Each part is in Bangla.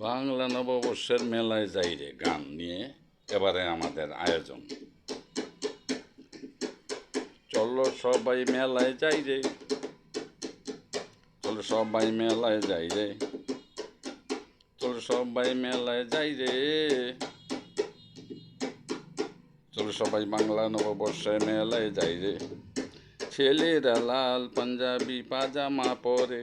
বাংলা নববর্ষের মেলায় যাই রে গান নিয়ে এবারে আমাদের আয়োজন। চলো সবাই মেলায় যাই রে, চলো সবাই মেলায় যাই রে, চলো সবাই মেলায় যাই রে, চলো সবাই বাংলা নববর্ষের মেলায় যাই রে। ছেলেরা লাল পাঞ্জাবি পাজামা পরে,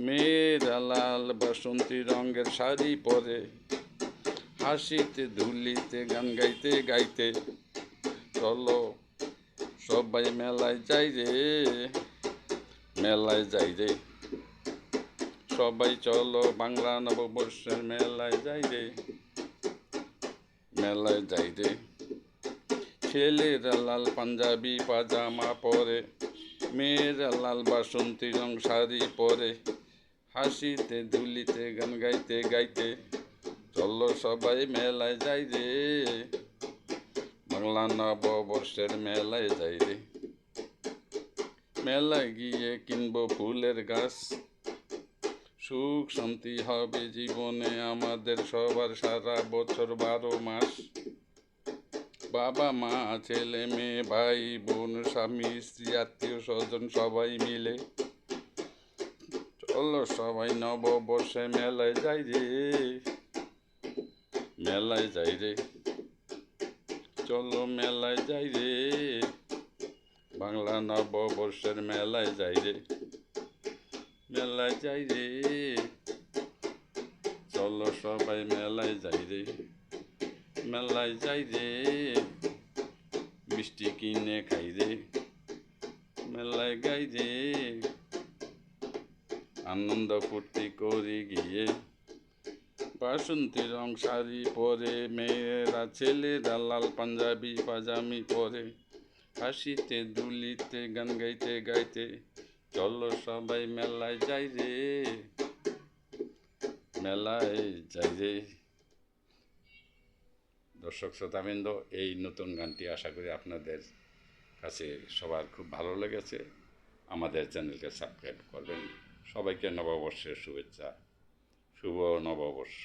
মেয়েরা লাল বাসন্তী রঙের শাড়ি পরে, হাসিতে ধুলিতে গান গাইতে গাইতে চলো সবাই মেলায় যাই রে, মেলায় যাই রে। সবাই চলো বাংলা নববর্ষের মেলায় যাই রে, মেলায় যাই রে। ছেলেরা লাল পাঞ্জাবি পাজামা পরে, মেয়েরা লাল বাসন্তী রং শাড়ি পরে, হাসিতে ধুলিতে গান গাইতে গাইতে চলো সবাই মেলায় যাই রে, বাংলা নববর্ষের মেলায় যাই রে। মেলায় গিয়ে কিনবো ফুলের গাছ, সুখ শান্তি হবে জীবনে আমাদের সবার সারা বছর 12 মাস। বাবা মা ছেলে মেয়ে ভাই বোন স্বামী স্ত্রী আত্মীয় স্বজন সবাই মিলে চলো সবাই নববর্ষে মেলায় যাই রে, মেলায় যাই রে। চলো মেলায় যাই রে, বাংলা নববর্ষের মেলায় যাই রে, মেলায় যাই রে। চলো সবাই মেলায় যাই রে, মেলায় যাই রে। মিষ্টি কিনে খাই রে, মেলায় গাই রে। আনন্দ ফুর্তি করি গিয়ে, বাসন্তী রং শাড়ি পরে, মেয়েরা ছেলেরা লাল পাঞ্জাবি পাজামি পরে, হাসিতে দুলিতে গান গাইতে গাইতে চলো সবাই মেলায় যাই রে, মেলায় যাই রে। দর্শক শ্রোতাবৃন্দ, এই নতুন গানটি আশা করি আপনাদের কাছে সবার খুব ভালো লেগেছে। আমাদের চ্যানেলকে সাবস্ক্রাইব করবেন। সবাইকে নববর্ষের শুভেচ্ছা, শুভ নববর্ষ।